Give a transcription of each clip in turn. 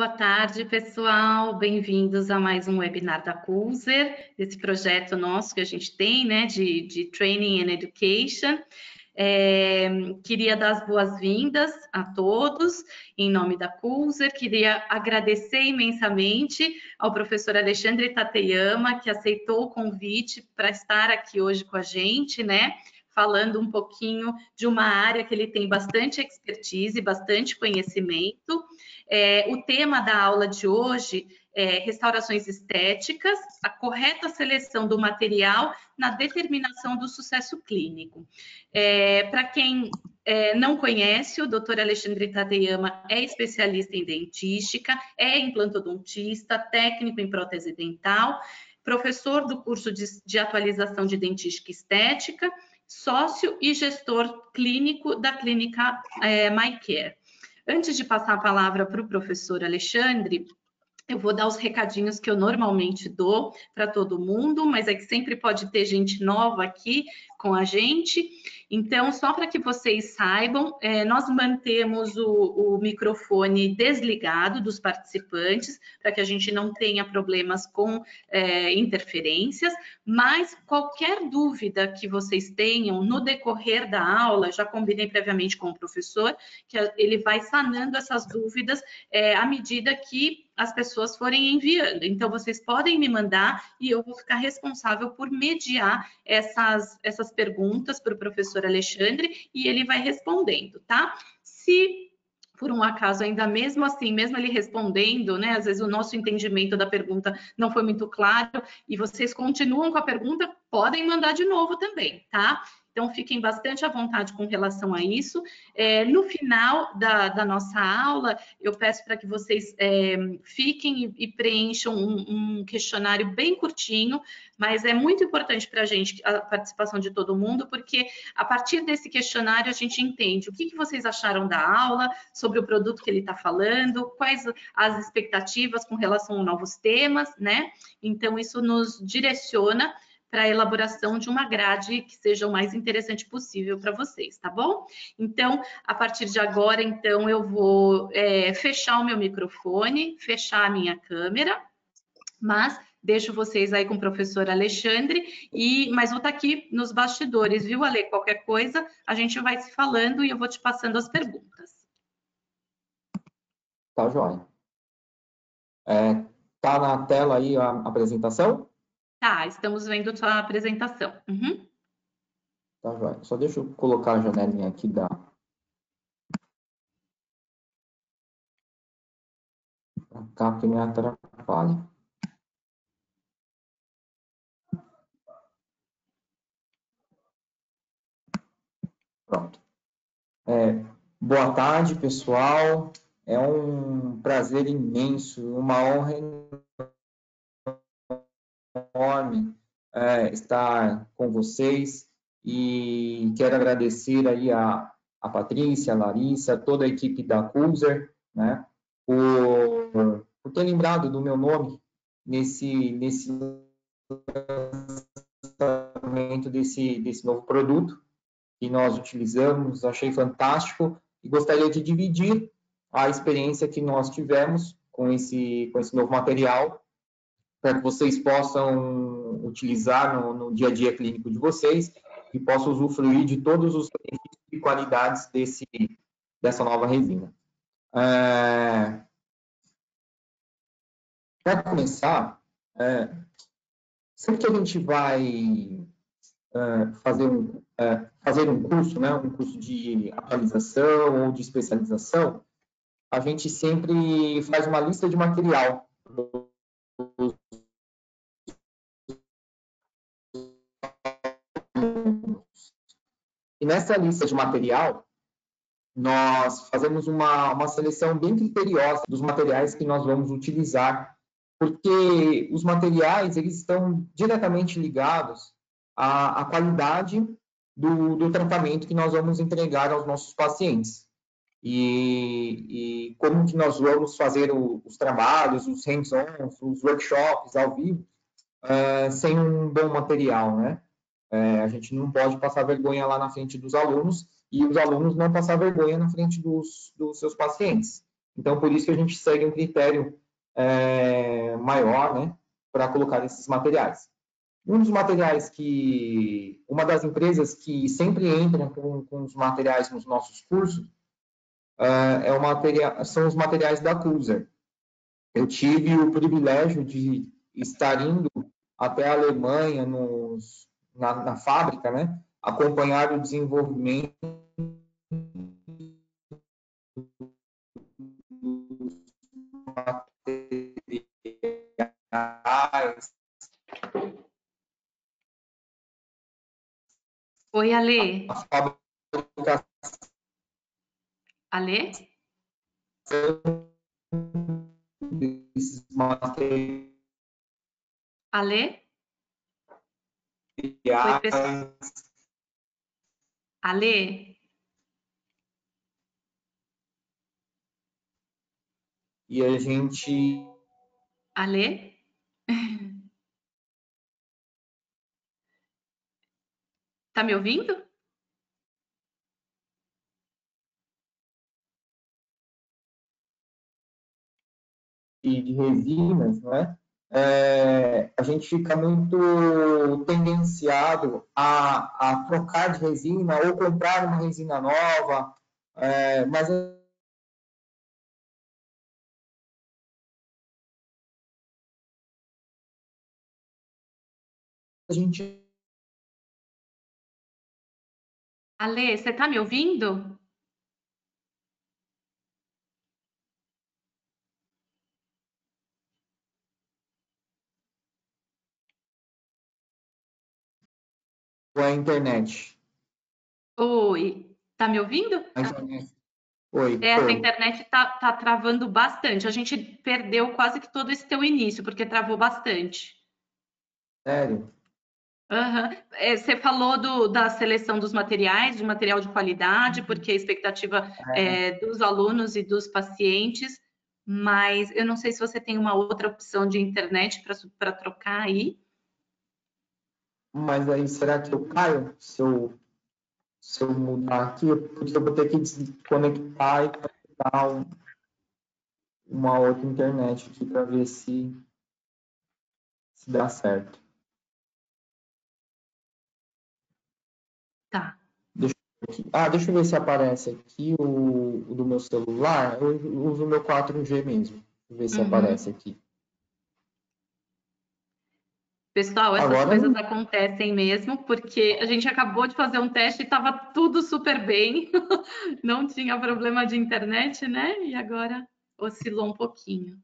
Boa tarde, pessoal. Bem-vindos a mais um webinar da Coolzer, desse projeto nosso que a gente tem, né, de Training and Education. Queria dar as boas-vindas a todos, em nome da Coolzer. Queria agradecer imensamente ao professor Alexandre Tateyama, que aceitou o convite para estar aqui hoje com a gente, né, falando um pouquinho de uma área que ele tem bastante expertise, bastante conhecimento. O tema da aula de hoje é restaurações estéticas, a correta seleção do material na determinação do sucesso clínico. Para quem não conhece, o Dr. Alexandre Tateyama é especialista em dentística, é implantodontista, técnico em prótese dental, professor do curso de atualização de dentística estética, sócio e gestor clínico da clínica MyCare. Antes de passar a palavra para o professor Alexandre, eu vou dar os recadinhos que eu normalmente dou para todo mundo, mas é que sempre pode ter gente nova aqui com a gente. Então, só para que vocês saibam, nós mantemos o microfone desligado dos participantes, para que a gente não tenha problemas com interferências, mas qualquer dúvida que vocês tenham no decorrer da aula, já combinei previamente com o professor, que ele vai sanando essas dúvidas à medida que as pessoas forem enviando. Então, vocês podem me mandar e eu vou ficar responsável por mediar essas perguntas para o professor Alexandre e ele vai respondendo, tá? Se por um acaso, ainda mesmo assim, mesmo ele respondendo, né, às vezes o nosso entendimento da pergunta não foi muito claro e vocês continuam com a pergunta, podem mandar de novo também, tá? Então, fiquem bastante à vontade com relação a isso. No final da nossa aula, eu peço para que vocês fiquem e preencham um questionário bem curtinho, mas é muito importante para a gente a participação de todo mundo, porque a partir desse questionário a gente entende o que vocês acharam da aula, sobre o produto que ele está falando, quais as expectativas com relação a novos temas, né? Então, isso nos direciona para a elaboração de uma grade que seja o mais interessante possível para vocês, tá bom? Então, a partir de agora, então, eu vou fechar o meu microfone, fechar a minha câmera, mas deixo vocês aí com o professor Alexandre, mas vou estar aqui nos bastidores, viu, Ale? Qualquer coisa, a gente vai se falando e eu vou te passando as perguntas. Tá, joia. Tá na tela aí a apresentação? Tá, estamos vendo sua apresentação. Uhum. Tá, joia. Só deixa eu colocar a janelinha aqui da... pra cá, que me atrapalha. Pronto. Boa tarde, pessoal. É um prazer imenso, uma honra enorme estar com vocês e quero agradecer aí a Patrícia, a Larissa, toda a equipe da Coolzer, né, por ter lembrado do meu nome nesse lançamento desse novo produto que nós utilizamos. Achei fantástico e gostaria de dividir a experiência que nós tivemos com esse novo material, para que vocês possam utilizar no dia a dia clínico de vocês e possam usufruir de todos os benefícios e qualidades dessa nova resina. Para começar, sempre que a gente vai fazer um curso, né, um curso de atualização ou de especialização, a gente sempre faz uma lista de material. E nessa lista de material, nós fazemos uma seleção bem criteriosa dos materiais que nós vamos utilizar, porque os materiais eles estão diretamente ligados à qualidade do tratamento que nós vamos entregar aos nossos pacientes. E como que nós vamos fazer os trabalhos, os hands-ons, os workshops ao vivo, sem um bom material, né? A gente não pode passar vergonha lá na frente dos alunos e os alunos não passar vergonha na frente dos seus pacientes. Então, por isso que a gente segue um critério maior, né, para colocar esses materiais. Um dos materiais uma das empresas que sempre entra com os materiais nos nossos cursos são os materiais da Cuser. Eu tive o privilégio de estar indo até a Alemanha na fábrica, né, acompanhar o desenvolvimento dos materiais. Oi, Ale. A fabricação Ale? desses materiais. Ale? Oi, Ale? E a gente... Ale? Tá me ouvindo? E de resinas, né? A gente fica muito tendenciado a trocar de resina ou comprar uma resina nova, mas a gente... Ale, você tá me ouvindo? A internet. Oi, tá me ouvindo? A internet. Oi, Essa oi. internet tá travando bastante. A gente perdeu quase que todo esse teu início, porque travou bastante. Sério? Aham. Você falou da seleção dos materiais, de material de qualidade, porque a expectativa é dos alunos e dos pacientes, mas eu não sei se você tem uma outra opção de internet para trocar aí. Mas aí, será que eu caio se eu mudar aqui? Porque eu vou ter que desconectar e conectar uma outra internet aqui para ver se dá certo. Tá. Deixa eu ver se aparece aqui o do meu celular. Eu uso o meu 4G mesmo. Deixa eu ver se Uhum. aparece aqui. Pessoal, essas Agora coisas não. acontecem mesmo, porque a gente acabou de fazer um teste e estava tudo super bem, não tinha problema de internet, né? E agora oscilou um pouquinho.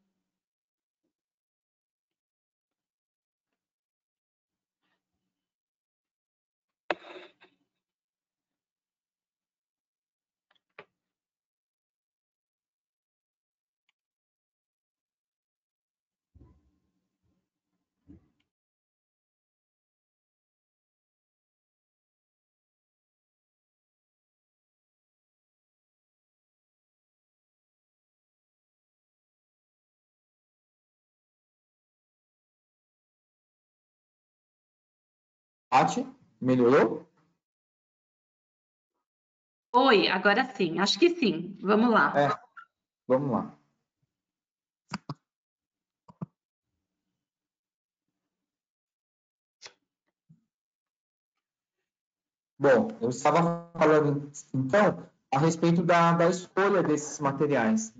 Paty, melhorou? Oi, agora sim, acho que sim. Vamos lá. Vamos lá. Bom, eu estava falando, então, a respeito da escolha desses materiais,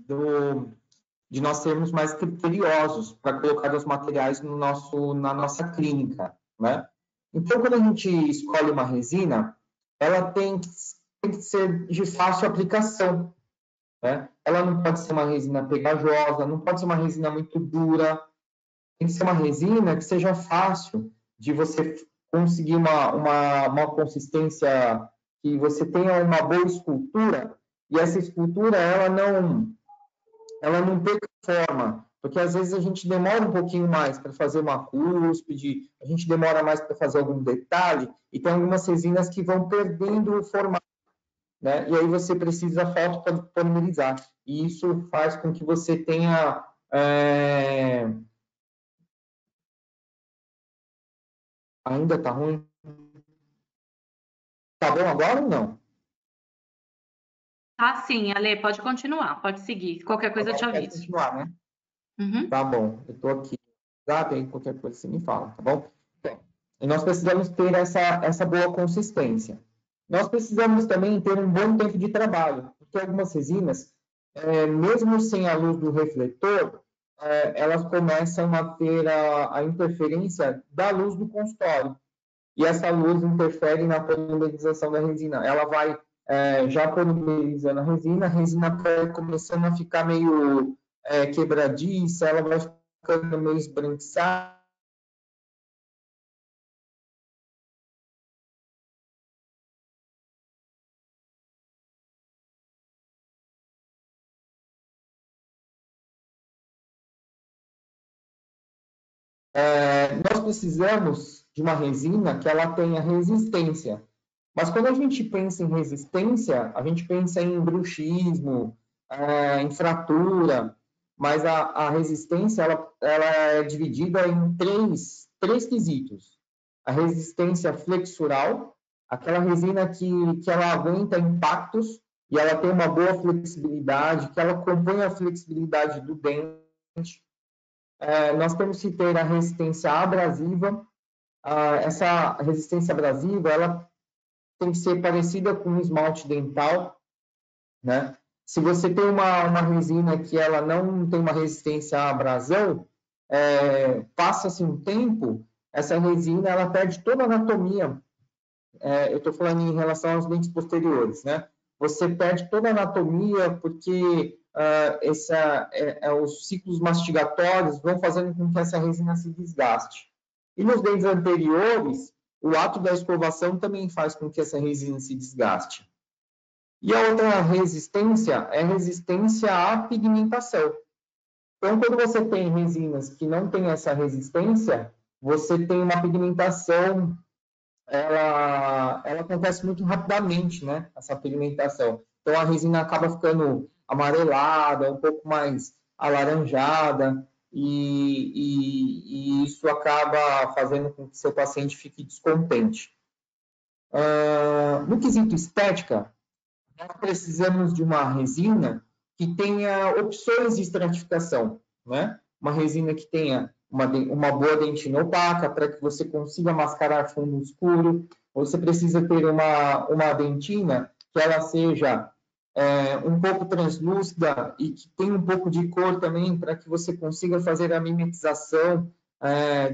de nós sermos mais criteriosos para colocar os materiais na nossa clínica, né? Então, quando a gente escolhe uma resina, ela tem que ser de fácil aplicação, né? Ela não pode ser uma resina pegajosa, não pode ser uma resina muito dura, tem que ser uma resina que seja fácil de você conseguir uma consistência, que você tenha uma boa escultura, e essa escultura ela não perca forma, porque às vezes a gente demora um pouquinho mais para fazer uma cúspide, a gente demora mais para fazer algum detalhe, e tem algumas resinas que vão perdendo o formato, né? E aí você precisa fotopolimerizar. E isso faz com que você tenha... Ainda está ruim? Tá bom agora ou não? Tá, sim, Ale, pode continuar, pode seguir. Qualquer coisa eu te Pode aviso. continuar, né? Uhum. Tá bom, eu estou aqui. Tá, aí qualquer coisa você me fala, tá bom? Bom, e nós precisamos ter essa boa consistência. Nós precisamos também ter um bom tempo de trabalho, porque algumas resinas, mesmo sem a luz do refletor, elas começam a ter a interferência da luz do consultório. E essa luz interfere na polimerização da resina. Ela vai já polimerizando a resina vai começando a ficar meio quebradiça, ela vai ficando meio esbranquiçada. Nós precisamos de uma resina que ela tenha resistência. Mas quando a gente pensa em resistência, a gente pensa em bruxismo, em fratura, mas a resistência ela é dividida em três quesitos. A resistência flexural, aquela resina que ela aguenta impactos e ela tem uma boa flexibilidade, que ela compõe a flexibilidade do dente. Nós temos que ter a resistência abrasiva. Essa resistência abrasiva, ela tem que ser parecida com um esmalte dental, né? Se você tem uma resina que ela não tem uma resistência à abrasão, passa-se um tempo, essa resina ela perde toda a anatomia. Eu estou falando em relação aos dentes posteriores, né? Você perde toda a anatomia porque os ciclos mastigatórios vão fazendo com que essa resina se desgaste. E nos dentes anteriores, o ato da escovação também faz com que essa resina se desgaste. E a outra resistência é a resistência à pigmentação. Então, quando você tem resinas que não têm essa resistência, você tem uma pigmentação, ela acontece muito rapidamente, né? Essa pigmentação. Então, a resina acaba ficando amarelada, um pouco mais alaranjada, e isso acaba fazendo com que seu paciente fique descontente. No quesito estética, nós precisamos de uma resina que tenha opções de estratificação, né? Uma resina que tenha uma boa dentina opaca para que você consiga mascarar fundo escuro. Você precisa ter uma dentina que ela seja um pouco translúcida e que tenha um pouco de cor também para que você consiga fazer a mimetização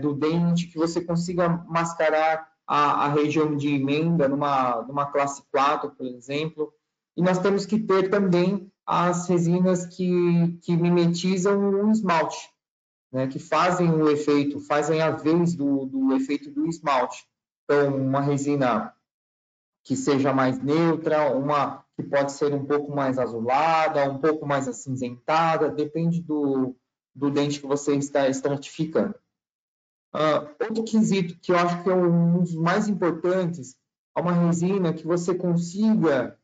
do dente, que você consiga mascarar a região de emenda numa classe 4, por exemplo. E nós temos que ter também as resinas que mimetizam o esmalte, né, que fazem o efeito, fazem a vez do efeito do esmalte. Então, uma resina que seja mais neutra, uma que pode ser um pouco mais azulada, um pouco mais acinzentada, depende do dente que você está estratificando. Outro quesito que eu acho que é um dos mais importantes é uma resina que você consiga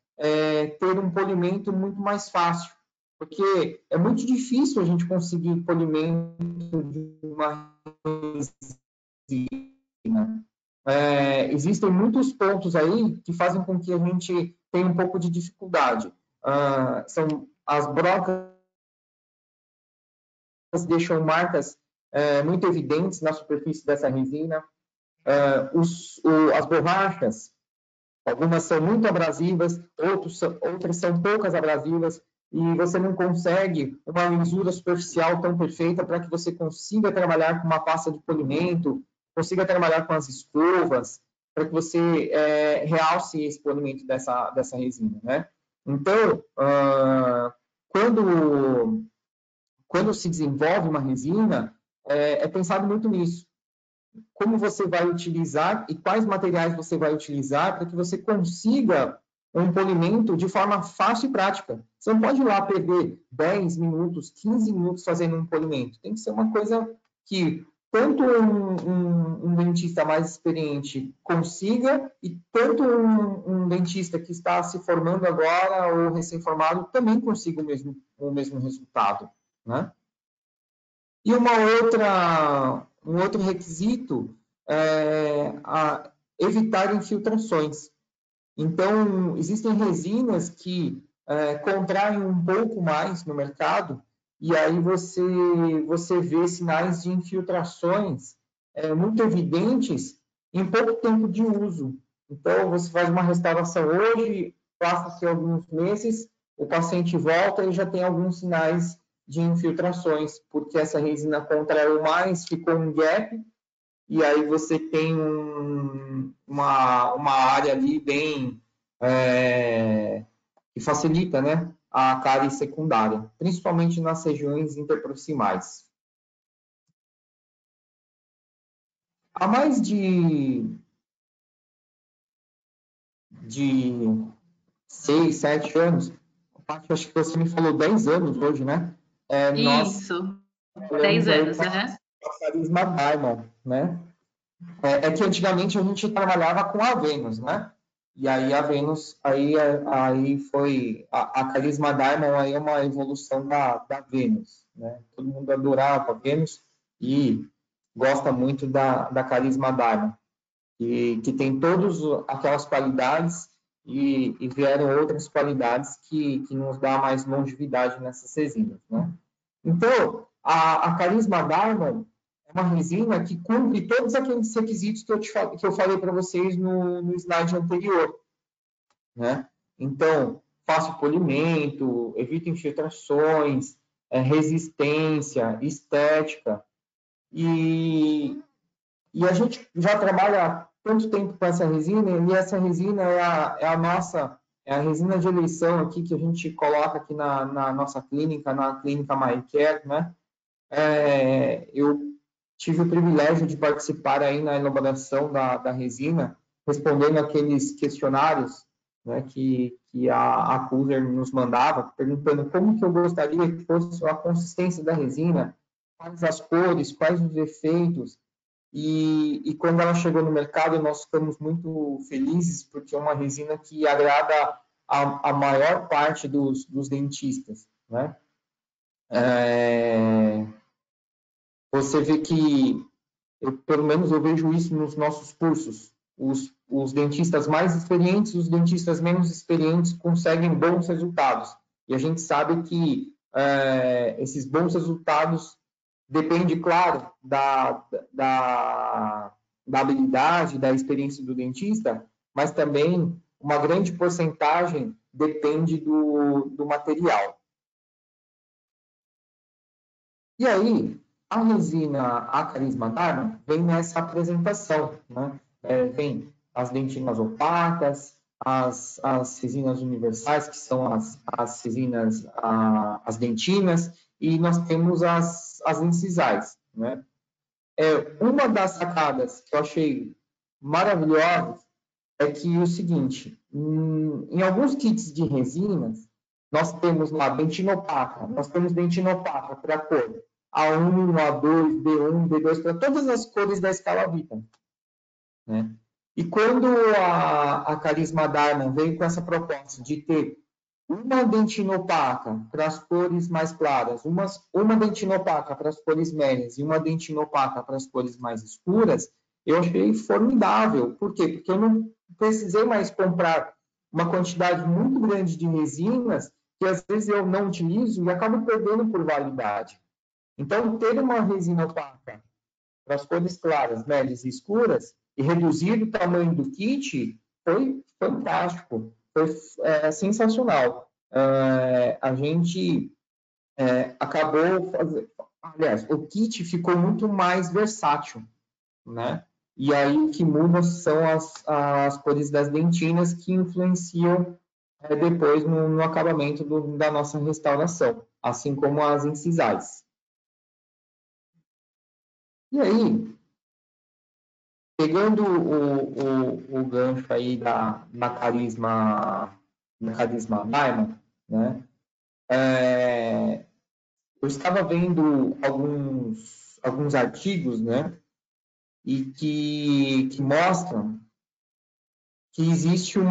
ter um polimento muito mais fácil, porque é muito difícil a gente conseguir polimento de uma resina. Existem muitos pontos aí que fazem com que a gente tenha um pouco de dificuldade. São as brocas deixam marcas muito evidentes na superfície dessa resina. As borrachas, algumas são muito abrasivas, outras são poucas abrasivas, e você não consegue uma lisura superficial tão perfeita para que você consiga trabalhar com uma pasta de polimento, consiga trabalhar com as escovas, para que você realce esse polimento dessa resina, né? Então, quando se desenvolve uma resina, é pensado muito nisso. Como você vai utilizar e quais materiais você vai utilizar para que você consiga um polimento de forma fácil e prática. Você não pode ir lá perder 10 minutos, 15 minutos fazendo um polimento. Tem que ser uma coisa que tanto um dentista mais experiente consiga e tanto um dentista que está se formando agora ou recém-formado também consiga o mesmo resultado, né? E um outro requisito é evitar infiltrações. Então, existem resinas que contraem um pouco mais no mercado, e aí você vê sinais de infiltrações muito evidentes em pouco tempo de uso. Então, você faz uma restauração hoje, passa-se alguns meses, o paciente volta e já tem alguns sinais de infiltrações, porque essa resina contraiu mais, ficou um gap, e aí você tem uma área ali bem que facilita, né, a cárie secundária, principalmente nas regiões interproximais. Há mais de 6, 7 anos, acho que você me falou 10 anos hoje, né? Isso, 10 anos, né? A Carisma Diamond, né? Que antigamente a gente trabalhava com a Venus, né? E aí a Venus, aí foi a Carisma Diamond, aí é uma evolução da Venus, né? Todo mundo adorava a Venus e gosta muito da Carisma Diamond, que tem todas aquelas qualidades e vieram outras qualidades que nos dá mais longevidade nessas resinas, né? Então, a Carisma Diamond é uma resina que cumpre todos aqueles requisitos que eu falei para vocês no slide anterior, né? Então, fácil polimento, evita infiltrações, resistência, estética. E a gente já trabalha há tanto tempo com essa resina, e essa resina é a nossa, é a resina de eleição aqui que a gente coloca aqui na nossa clínica, na clínica MyCare, né? Eu tive o privilégio de participar aí na elaboração da resina, respondendo aqueles questionários, né, que a Cooser nos mandava, perguntando como que eu gostaria que fosse a consistência da resina, quais as cores, quais os efeitos. E quando ela chegou no mercado, nós ficamos muito felizes, porque é uma resina que agrada a maior parte dos dentistas, né? Você vê que, pelo menos eu vejo isso nos nossos cursos, os dentistas mais experientes e os dentistas menos experientes conseguem bons resultados. E a gente sabe que esses bons resultados depende, claro, da habilidade, da experiência do dentista, mas também uma grande porcentagem depende do material. E aí, a resina, a Carisma Diamond, vem nessa apresentação, né? Vem as dentinas opacas, as resinas universais, que são as resinas, as dentinas, e nós temos as incisais, né? Uma das sacadas que eu achei maravilhosas é que o seguinte, em alguns kits de resinas, nós temos lá dentina opaca, nós temos dentina opaca para a cor A1, A2, B1, B2, para todas as cores da escala Vita, né? E quando a Carisma Diamond veio com essa proposta de ter uma dentina opaca para as cores mais claras, uma dentina opaca para as cores médias e uma dentina opaca para as cores mais escuras, eu achei formidável. Por quê? Porque eu não precisei mais comprar uma quantidade muito grande de resinas que às vezes eu não utilizo e acabo perdendo por validade. Então, ter uma resina opaca para as cores claras, médias e escuras e reduzir o tamanho do kit foi fantástico, foi sensacional. A gente acabou fazendo... Aliás, o kit ficou muito mais versátil, né? E aí o que muda são as cores das dentinas que influenciam depois no acabamento da nossa restauração, assim como as incisais. E aí, pegando o gancho aí da Carisma Diamond, né? Eu estava vendo alguns artigos, né? E que mostram que existe um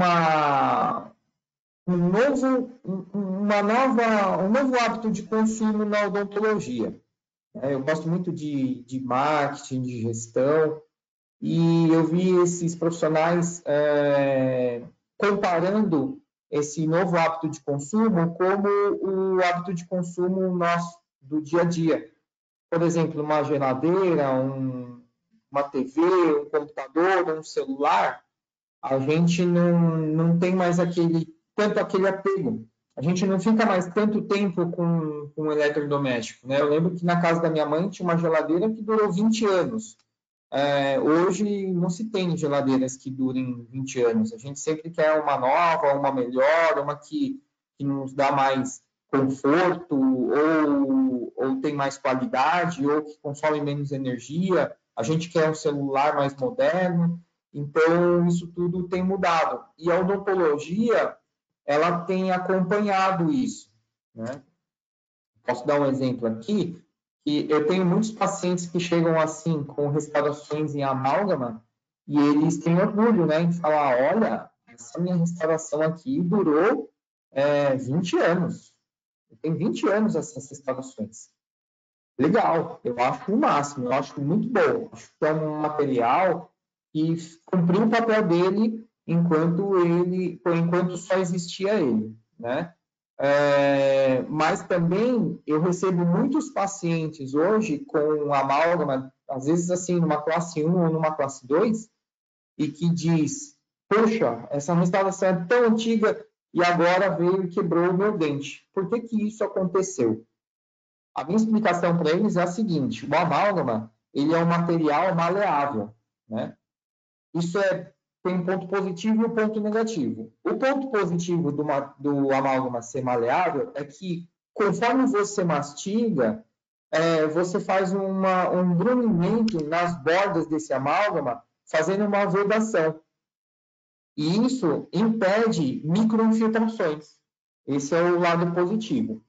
novo hábito de consumo na odontologia. Eu gosto muito de marketing, de gestão, e eu vi esses profissionais comparando esse novo hábito de consumo como o hábito de consumo nosso do dia a dia. Por exemplo, uma geladeira, uma TV, um computador, um celular, a gente não tem mais tanto aquele apego. A gente não fica mais tanto tempo com um eletrodoméstico, né? Eu lembro que na casa da minha mãe tinha uma geladeira que durou 20 anos. Hoje não se tem geladeiras que durem 20 anos. A gente sempre quer uma nova, uma melhor, uma que nos dá mais conforto, ou tem mais qualidade, ou que consome menos energia. A gente quer um celular mais moderno. Então, isso tudo tem mudado. E a odontologia, ela tem acompanhado isso, né? Posso dar um exemplo aqui, que eu tenho muitos pacientes que chegam assim com restaurações em amálgama e eles têm orgulho, né, em falar, olha, essa minha restauração aqui durou 20 anos. Tem 20 anos essas restaurações. Legal, eu acho o máximo, eu acho muito bom. Acho que é um material que cumpriu o papel dele enquanto só existia ele, né? Mas também eu recebo muitos pacientes hoje com amálgama, às vezes assim, numa classe 1 ou numa classe 2, e que diz, poxa, essa restauração é tão antiga e agora veio e quebrou o meu dente. Por que que isso aconteceu? A minha explicação para eles é a seguinte, o amálgama, ele é um material maleável, né? Isso tem um ponto positivo e um ponto negativo. O ponto positivo do amálgama ser maleável é que, conforme você mastiga, você faz um brunimento nas bordas desse amálgama, fazendo uma vedação. E isso impede microinfiltrações. Esse é o lado positivo.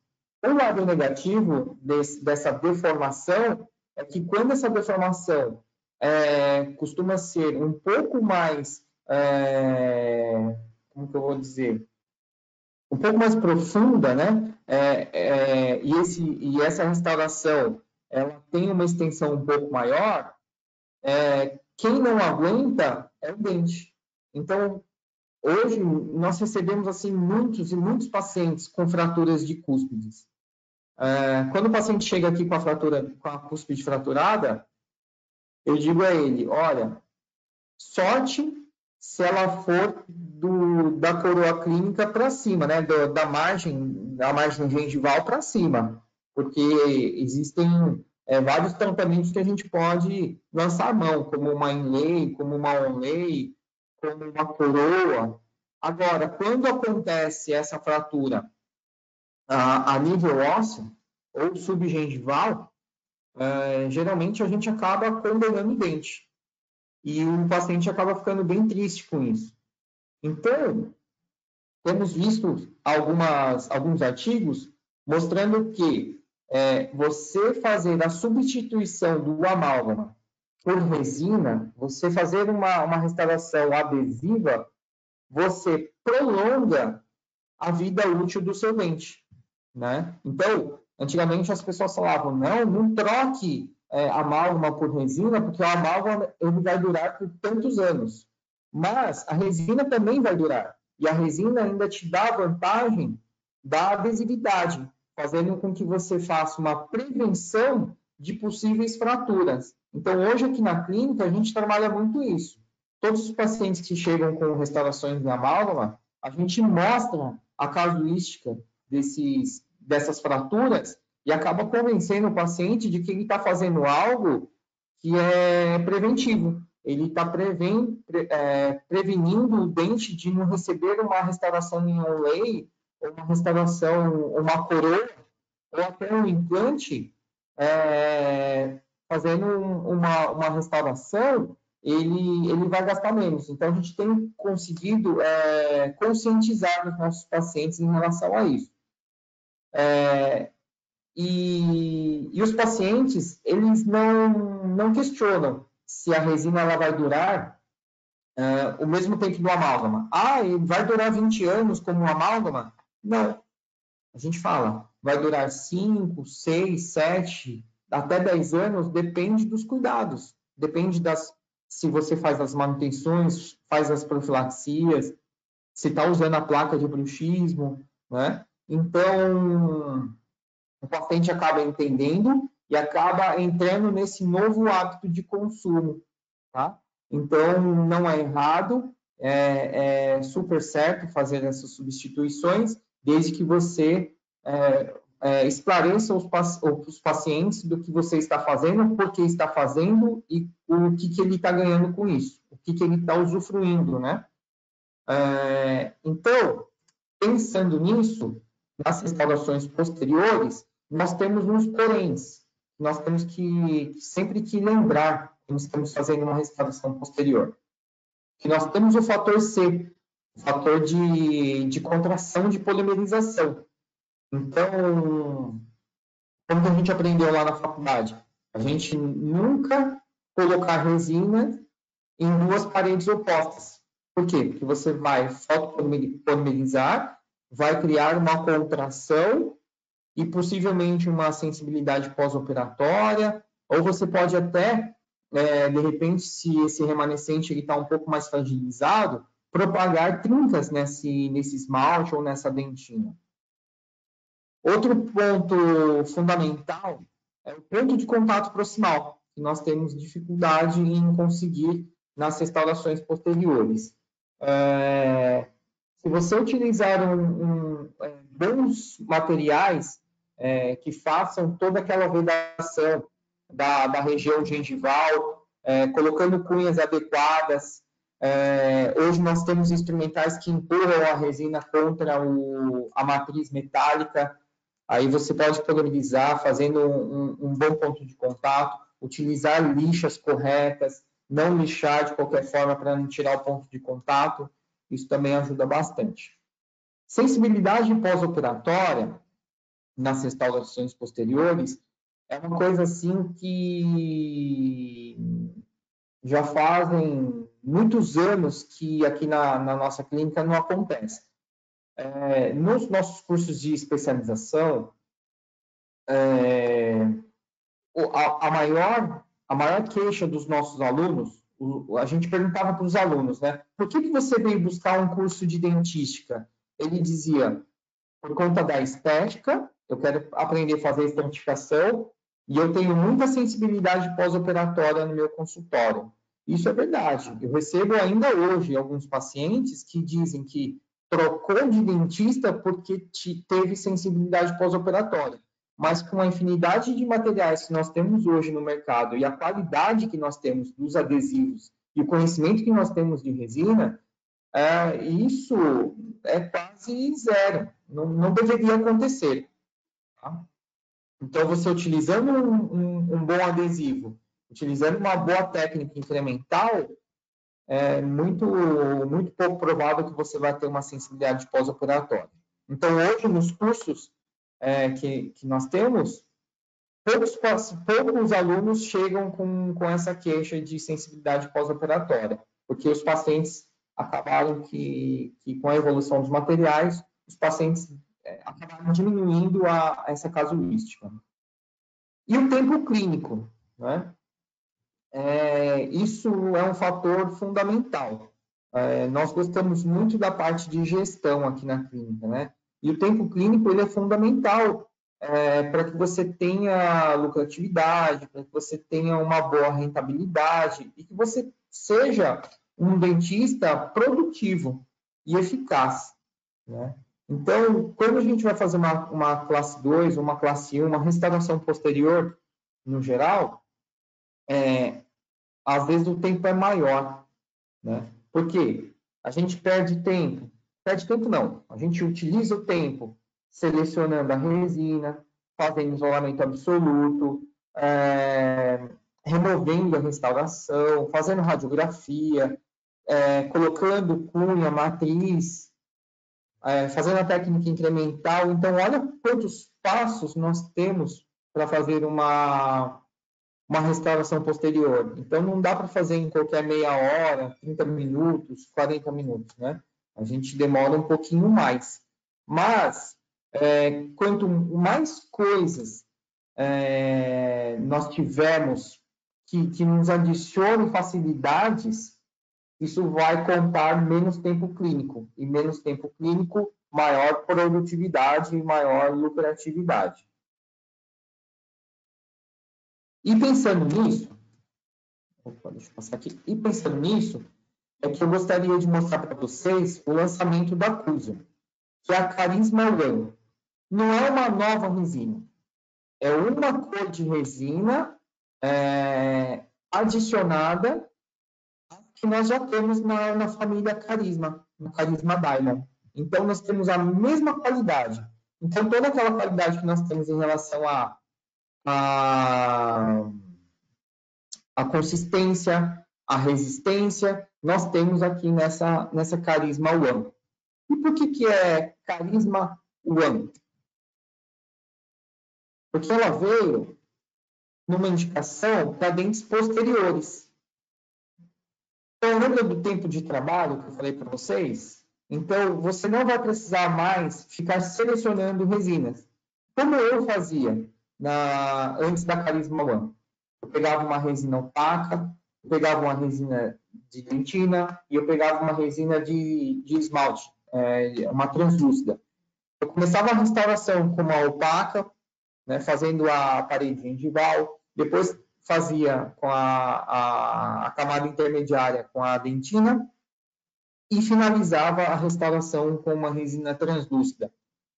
O lado negativo dessa deformação é que quando essa deformação costuma ser um pouco mais, como que eu vou dizer, um pouco mais profunda, né? E essa restauração ela tem uma extensão um pouco maior, quem não aguenta é o dente. Então, hoje nós recebemos assim muitos e muitos pacientes com fraturas de cúspides. Quando o paciente chega aqui com a cúspide fraturada, eu digo a ele, olha, sorte se ela for da coroa clínica para cima, né? Da margem gengival para cima, porque existem vários tratamentos que a gente pode lançar a mão, como uma inlay, como uma onlay, como uma coroa. Agora, quando acontece essa fratura a nível ósseo ou subgengival, geralmente a gente acaba condenando o dente. E o paciente acaba ficando bem triste com isso. Então, temos visto alguns artigos mostrando que você fazer a substituição do amálgama por resina, você fazer uma restauração adesiva, você prolonga a vida útil do seu dente, né? Então, antigamente as pessoas falavam, não troque amálgama por resina, porque o amálgama ele vai durar por tantos anos. Mas a resina também vai durar. E a resina ainda te dá a vantagem da adesividade, fazendo com que você faça uma prevenção de possíveis fraturas. Então, hoje aqui na clínica, a gente trabalha muito isso. Todos os pacientes que chegam com restaurações de amálgama, a gente mostra a casuística dessas fraturas e acaba convencendo o paciente de que ele está fazendo algo que é preventivo. Ele está prevenindo o dente de não receber uma restauração em onlay, ou uma restauração, uma coroa, ou até um implante, fazendo uma restauração, ele vai gastar menos. Então, a gente tem conseguido conscientizar os nossos pacientes em relação a isso. E os pacientes, eles não questionam se a resina ela vai durar o mesmo tempo do amálgama. Ele vai durar 20 anos como um amálgama? Não. A gente fala, vai durar 5, 6, 7, até 10 anos, depende dos cuidados. Depende se você faz as manutenções, faz as profilaxias, se está usando a placa de bruxismo, né? Então, o paciente acaba entendendo e acaba entrando nesse novo hábito de consumo, tá? Então, não é errado, é super certo fazer essas substituições, desde que você esclareça os pacientes do que você está fazendo, por que está fazendo e o que ele está ganhando com isso, o que ele está usufruindo, né? Então, pensando nisso, nas restaurações posteriores, nós temos uns poréns. Nós temos que sempre que lembrar que nós estamos fazendo uma restauração posterior. Que nós temos o fator C, o fator de contração de polimerização. Então, como que a gente aprendeu lá na faculdade? A gente nunca colocar resina em duas paredes opostas. Por quê? Porque você vai fotopolimerizar, vai criar uma contração e possivelmente uma sensibilidade pós-operatória, ou você pode até, de repente, se esse remanescente está um pouco mais fragilizado, propagar trincas nesse esmalte ou nessa dentina. Outro ponto fundamental é o ponto de contato proximal, que nós temos dificuldade em conseguir nas restaurações posteriores. Se você utilizar bons materiais que façam toda aquela vedação da região gengival, colocando cunhas adequadas, hoje nós temos instrumentais que empurram a resina contra a matriz metálica. Aí você pode polimizar fazendo um bom ponto de contato, utilizar lixas corretas, não lixar de qualquer forma para não tirar o ponto de contato. Isso também ajuda bastante. Sensibilidade pós-operatória nas restaurações posteriores é uma coisa assim que já fazem muitos anos que aqui na nossa clínica não acontece. Nos nossos cursos de especialização, a maior queixa dos nossos alunos, a gente perguntava para os alunos, né? Por que você veio buscar um curso de dentística? Ele dizia, por conta da estética, eu quero aprender a fazer estratificação e eu tenho muita sensibilidade pós-operatória no meu consultório. Isso é verdade. Eu recebo ainda hoje alguns pacientes que dizem que trocou de dentista porque teve sensibilidade pós-operatória. Mas com a infinidade de materiais que nós temos hoje no mercado e a qualidade que nós temos dos adesivos e o conhecimento que nós temos de resina, isso é quase zero. Não deveria acontecer. Tá? Então, você utilizando um bom adesivo, utilizando uma boa técnica incremental, é muito pouco provável que você vai ter uma sensibilidade pós-operatória. Então, hoje, nos cursos que nós temos, poucos alunos chegam com essa queixa de sensibilidade pós-operatória, porque os pacientes acabaram que com a evolução dos materiais, os pacientes acabaram diminuindo essa casuística. E o tempo clínico, né? Isso é um fator fundamental. Nós gostamos muito da parte de gestão aqui na clínica, né? E o tempo clínico ele é fundamental para que você tenha lucratividade, para que você tenha uma boa rentabilidade e que você seja um dentista produtivo e eficaz, né? Então, quando a gente vai fazer uma classe 2, uma classe 1, uma restauração posterior, no geral, às vezes o tempo é maior, né? Por quê? A gente perde tempo. Perde tempo não. A gente utiliza o tempo selecionando a resina, fazendo isolamento absoluto, removendo a restauração, fazendo radiografia, colocando cunha, matriz, fazendo a técnica incremental. Então, olha quantos passos nós temos para fazer uma restauração posterior. Então, não dá para fazer em qualquer meia hora, 30 minutos, 40 minutos, né? A gente demora um pouquinho mais. Mas, quanto mais coisas nós tivermos que nos adicionem facilidades, isso vai contar menos tempo clínico. E menos tempo clínico, maior produtividade e maior lucratividade. E pensando nisso, deixa eu passar aqui. E pensando nisso, é que eu gostaria de mostrar para vocês o lançamento da Cusa, que é a Carisma One. Não é uma nova resina, é uma cor de resina adicionada que nós já temos na família Carisma, no Carisma Diamond. Então, nós temos a mesma qualidade. Então, toda aquela qualidade que nós temos em relação a consistência, a resistência, nós temos aqui nessa Carisma One. E por que é Carisma One? Porque ela veio numa indicação para dentes posteriores. Então, lembra do tempo de trabalho que eu falei para vocês? Então, você não vai precisar mais ficar selecionando resinas. Como eu fazia antes da Carisma One. Eu pegava uma resina opaca, eu pegava uma resina de dentina e eu pegava uma resina de esmalte, uma translúcida. Eu começava a restauração com uma opaca, né, fazendo a parede gengival, depois fazia com a camada intermediária com a dentina e finalizava a restauração com uma resina translúcida.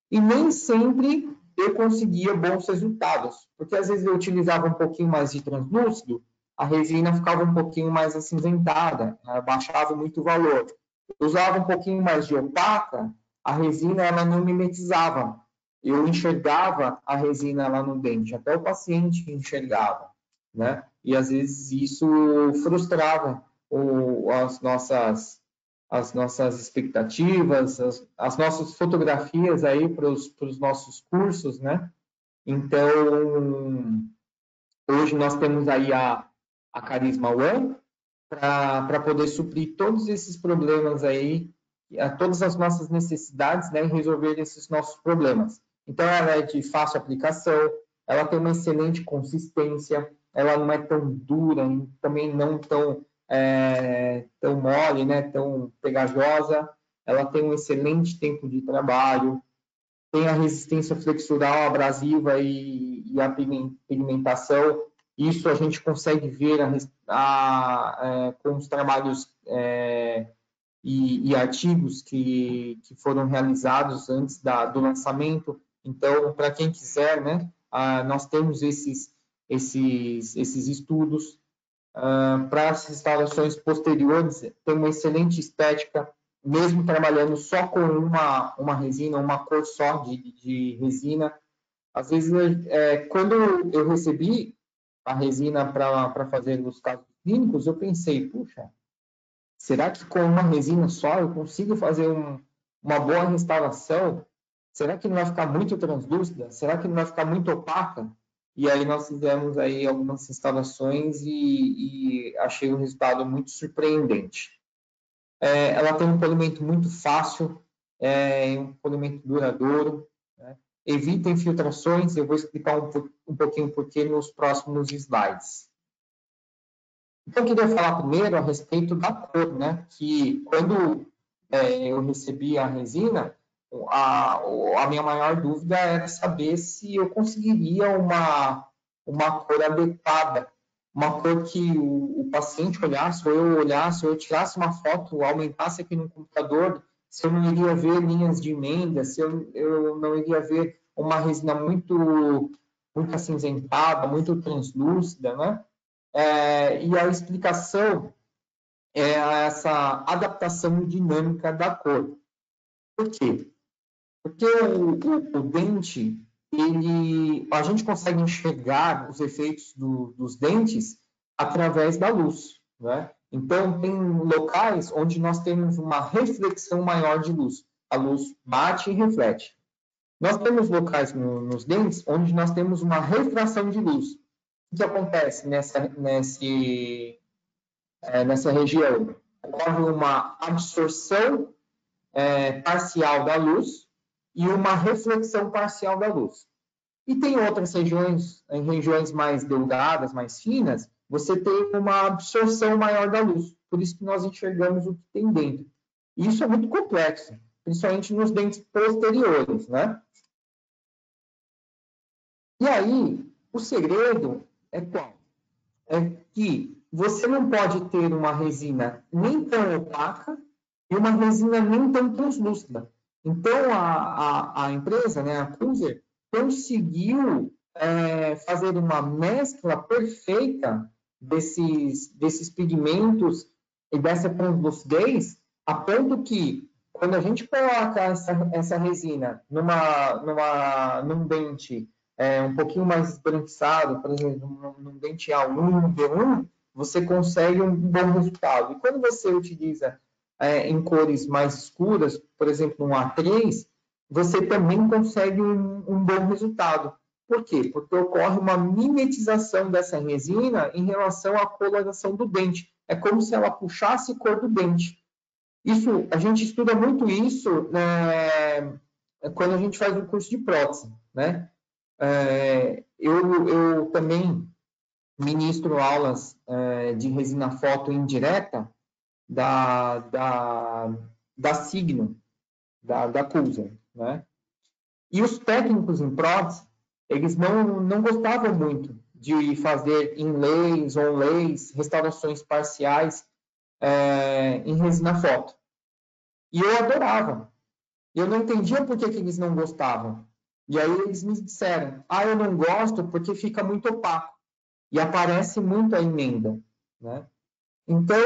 E nem sempre eu conseguia bons resultados, porque às vezes eu utilizava um pouquinho mais de translúcido, a resina ficava um pouquinho mais acinzentada, baixava muito o valor. Eu usava um pouquinho mais de opaca, a resina ela não mimetizava. Eu enxergava a resina lá no dente, até o paciente enxergava, né? E às vezes isso frustrava as nossas expectativas, as nossas fotografias aí para os nossos cursos, né? Então, hoje nós temos aí a Carisma One para poder suprir todos esses problemas aí, todas as nossas necessidades, né? E resolver esses nossos problemas. Então, ela é de fácil aplicação, ela tem uma excelente consistência, ela não é tão dura, também não tão mole, né? Tão pegajosa. Ela tem um excelente tempo de trabalho, tem a resistência flexural abrasiva e a pigmentação. Isso a gente consegue ver com os trabalhos e artigos que foram realizados antes do lançamento. Então, para quem quiser, né, nós temos esses estudos. Para as restaurações posteriores, tem uma excelente estética, mesmo trabalhando só com uma resina, uma cor só de resina. Às vezes, quando eu recebi a resina para fazer nos casos clínicos, eu pensei, puxa, será que com uma resina só eu consigo fazer uma boa restauração? Será que não vai ficar muito translúcida? Será que não vai ficar muito opaca? E aí nós fizemos aí algumas instalações e achei o resultado muito surpreendente. Ela tem um polimento muito fácil, um polimento duradouro, né? Evita infiltrações, eu vou explicar um pouquinho por que nos próximos slides. Então, eu queria falar primeiro a respeito da cor, né? Que quando eu recebi a resina, a minha maior dúvida era saber se eu conseguiria uma cor adequada, uma cor que o paciente olhasse, ou eu olhasse, ou eu tirasse uma foto, aumentasse aqui no computador, se eu não iria ver linhas de emenda, se eu não iria ver uma resina muito acinzentada, muito translúcida, né? E a explicação é essa adaptação dinâmica da cor. Por quê? Porque o dente, a gente consegue enxergar os efeitos dos dentes através da luz, né? Então, tem locais onde nós temos uma reflexão maior de luz. A luz bate e reflete. Nós temos locais nos dentes onde nós temos uma refração de luz. O que acontece nessa região? Ocorre uma absorção parcial da luz e uma reflexão parcial da luz. E tem outras regiões, em regiões mais delgadas, mais finas, você tem uma absorção maior da luz, por isso que nós enxergamos o que tem dentro. E isso é muito complexo, principalmente nos dentes posteriores, né? E aí, o segredo é qual? É que você não pode ter uma resina nem tão opaca e uma resina nem tão translúcida. Então, a empresa, né, a Cruiser, conseguiu fazer uma mescla perfeita desses pigmentos e dessa translucidez, a ponto que, quando a gente coloca essa resina num dente um pouquinho mais esbranquiçado, por exemplo, num dente A1, B1, você consegue um bom resultado. E quando você utiliza em cores mais escuras, por exemplo, um A3, você também consegue um bom resultado. Por quê? Porque ocorre uma mimetização dessa resina em relação à coloração do dente. É como se ela puxasse a cor do dente. Isso, a gente estuda muito isso quando a gente faz o curso de prótese, né? Eu também ministro aulas de resina foto indireta da Signo, da Cruiser, né? E os técnicos em prótese, eles não gostavam muito de fazer inlays, onlays, restaurações parciais em resina foto. E eu adorava. E eu não entendia por que eles não gostavam. E aí eles me disseram, eu não gosto porque fica muito opaco. E aparece muito a emenda, né? Então,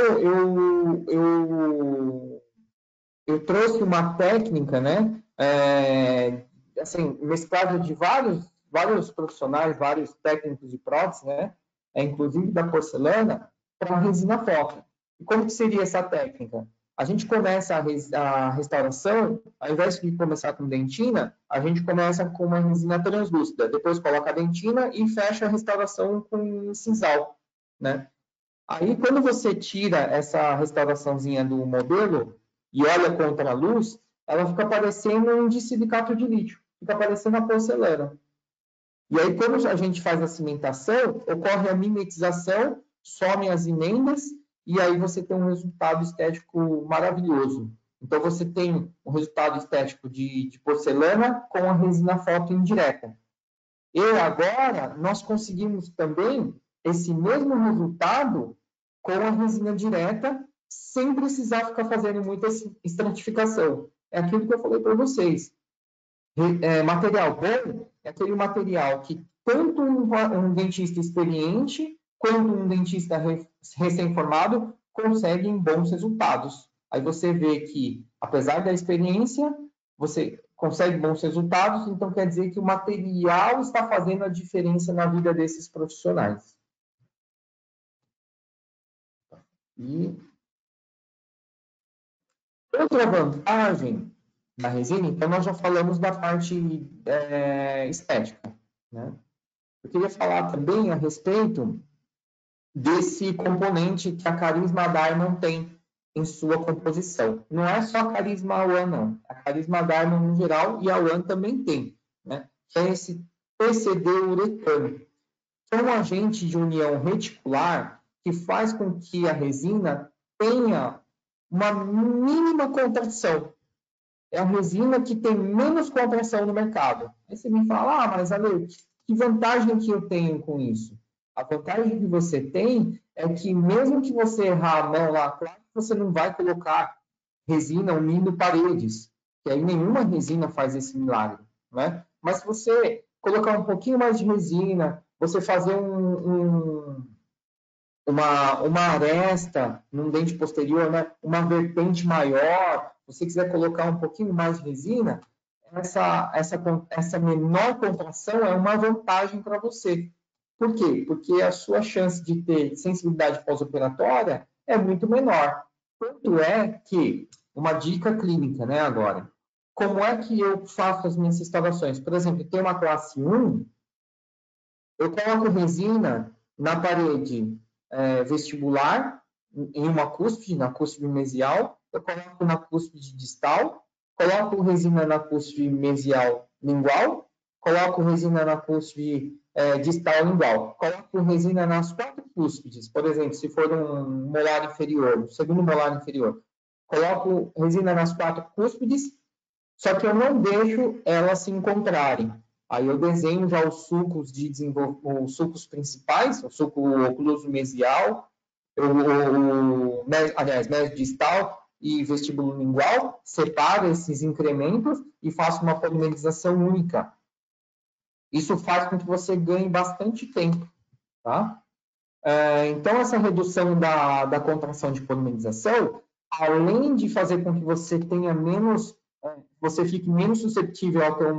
eu trouxe uma técnica, né? Assim, mesclada de vários profissionais, vários técnicos de prótese, né? Inclusive da porcelana, para a resina foto. E como que seria essa técnica? A gente começa a restauração, ao invés de começar com dentina, a gente começa com uma resina translúcida, depois coloca a dentina e fecha a restauração com sisal, né? Aí, quando você tira essa restauraçãozinha do modelo e olha contra a luz, ela fica parecendo um disilicato de lítio, fica parecendo a porcelana. E aí, quando a gente faz a cimentação, ocorre a mimetização, somem as emendas, e aí você tem um resultado estético maravilhoso. Então, você tem um resultado estético de porcelana com a resina foto indireta. E agora, nós conseguimos também esse mesmo resultado com a resina direta, sem precisar ficar fazendo muita estratificação. É aquilo que eu falei para vocês. Material bom é aquele material que tanto um dentista experiente quanto um dentista recém-formado conseguem bons resultados. Aí você vê que, apesar da experiência, você consegue bons resultados, então quer dizer que o material está fazendo a diferença na vida desses profissionais. E outra vantagem da resina, então nós já falamos da parte estética, né? Eu queria falar também a respeito desse componente que a Carisma Diamond tem em sua composição. Não é só a Carisma One, não. A Carisma Diamond no geral e a One também tem, né? Que é esse PCD uretano, que é um agente de união reticular que faz com que a resina tenha uma mínima contração. É a resina que tem menos contração no mercado. Aí você me fala, mas Ale, que vantagem que eu tenho com isso? A vantagem que você tem é que mesmo que você errar a mão lá, claro que você não vai colocar resina unindo paredes, que aí nenhuma resina faz esse milagre, né? Mas se você colocar um pouquinho mais de resina, você fazer uma aresta num dente posterior, né? Uma vertente maior, se você quiser colocar um pouquinho mais de resina, essa menor contração é uma vantagem para você. Por quê? Porque a sua chance de ter sensibilidade pós-operatória é muito menor. Tanto é que, uma dica clínica, né, agora, como é que eu faço as minhas instalações? Por exemplo, tem uma classe 1, eu coloco resina na parede vestibular, em uma cúspide, na cúspide mesial, eu coloco na cúspide distal, coloco resina na cúspide mesial lingual, coloco resina na cúspide distal igual. Coloco resina nas 4 cúspides, por exemplo, se for um molar inferior, um segundo molar inferior. Coloco resina nas 4 cúspides, só que eu não deixo elas se encontrarem. Aí eu desenho já os sulcos os sulcos principais, o sulco ocluso mesial, aliás, médio distal e vestíbulo lingual, separo esses incrementos e faço uma polimerização única. Isso faz com que você ganhe bastante tempo, tá? Então, essa redução da contração de polimerização, além de fazer com que você tenha menos, você fique menos suscetível a ter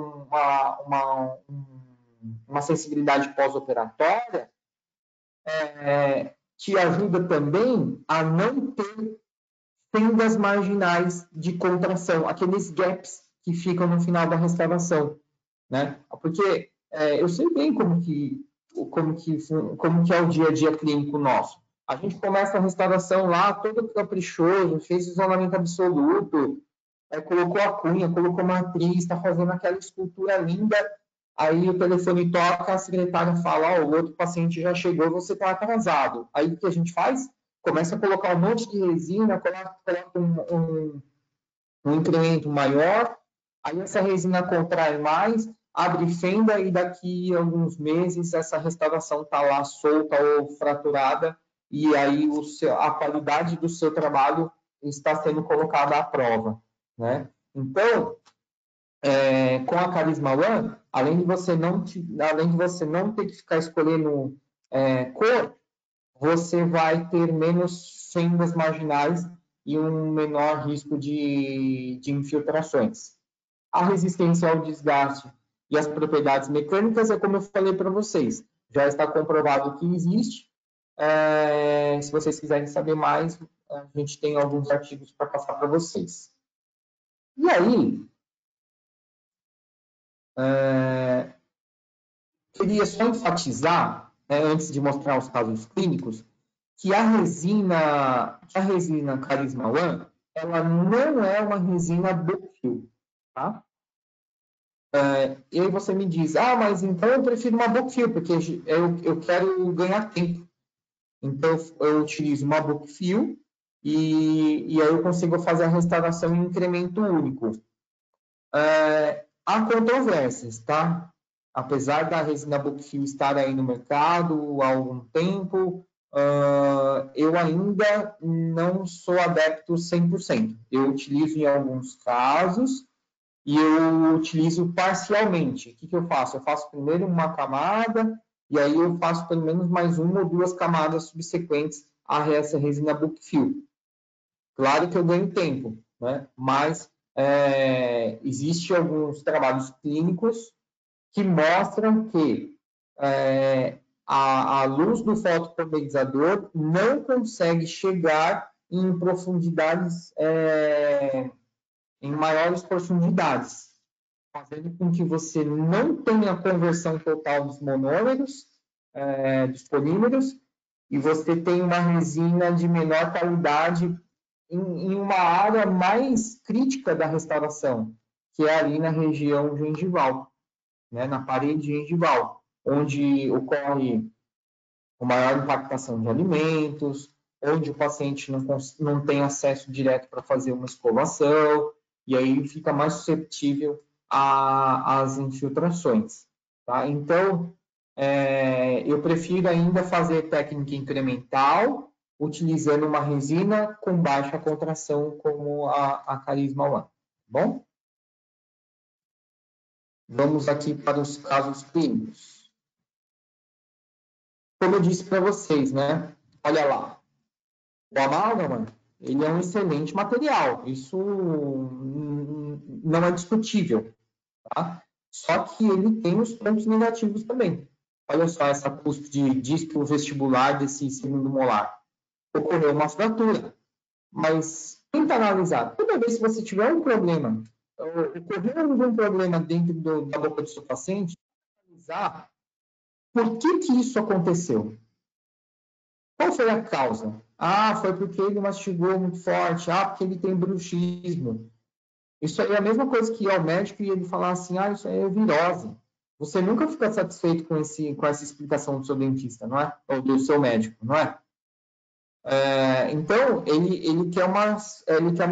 uma sensibilidade pós-operatória, te ajuda também a não ter fendas marginais de contração, aqueles gaps que ficam no final da restauração, né? Porque eu sei bem como que é o dia a dia clínico nosso. A gente começa a restauração lá, todo caprichoso, fez isolamento absoluto, colocou a cunha, colocou matriz, está fazendo aquela escultura linda, aí o telefone toca, a secretária fala, o outro paciente já chegou, você está atrasado. Aí o que a gente faz? Começa a colocar um monte de resina, coloca um incremento maior, aí essa resina contrai mais, abre fenda e daqui a alguns meses essa restauração está lá solta ou fraturada e aí a qualidade do seu trabalho está sendo colocada à prova, né? Então, com a Carisma One, além de você não ter que ficar escolhendo cor, você vai ter menos fendas marginais e um menor risco de infiltrações. A resistência ao desgaste e as propriedades mecânicas é como eu falei para vocês, já está comprovado que existe. Se vocês quiserem saber mais, a gente tem alguns artigos para passar para vocês. E aí, queria só enfatizar, antes de mostrar os casos clínicos, que a resina Carisma One, ela não é uma resina Bookfill, tá? E aí você me diz, mas então eu prefiro uma Bookfill, porque eu quero ganhar tempo. Então, eu utilizo uma Bookfill e aí eu consigo fazer a restauração em incremento único. Há controvérsias, tá? Apesar da resina Bookfill estar aí no mercado há algum tempo, eu ainda não sou adepto 100%. Eu utilizo em alguns casos e eu utilizo parcialmente. O que eu faço? Eu faço primeiro uma camada e aí eu faço pelo menos mais uma ou duas camadas subsequentes a essa resina Bookfill. Claro que eu ganho tempo, né? Mas existem alguns trabalhos clínicos que mostram que a luz do fotopolimerisador não consegue chegar em profundidades, em maiores profundidades, fazendo com que você não tenha a conversão total dos monômeros, dos polímeros, e você tenha uma resina de menor qualidade em uma área mais crítica da restauração, que é ali na região gengival, né, na parede gengival, onde ocorre uma maior impactação de alimentos, onde o paciente não tem acesso direto para fazer uma escovação, e aí fica mais suscetível às infiltrações. Tá? Então, eu prefiro ainda fazer técnica incremental, utilizando uma resina com baixa contração, como a Carisma One. Tá bom? Vamos aqui para os casos clínicos. Como eu disse para vocês, né? Olha lá. O amálgama, ele é um excelente material. Isso não é discutível, tá? Só que ele tem os pontos negativos também. Olha só essa cúspide disco vestibular desse segundo molar. Ocorreu uma fratura. Mas tenta analisar. Toda vez que você tiver um problema, ocorreu algum problema dentro da boca do seu paciente, analisar por que isso aconteceu. Qual foi a causa? Foi porque ele mastigou muito forte. Porque ele tem bruxismo. Isso aí é a mesma coisa que ir ao médico e ele falar assim, isso aí é virose. você nunca fica satisfeito com essa explicação do seu dentista, não é? Ou do seu médico, não é? Então, ele quer uma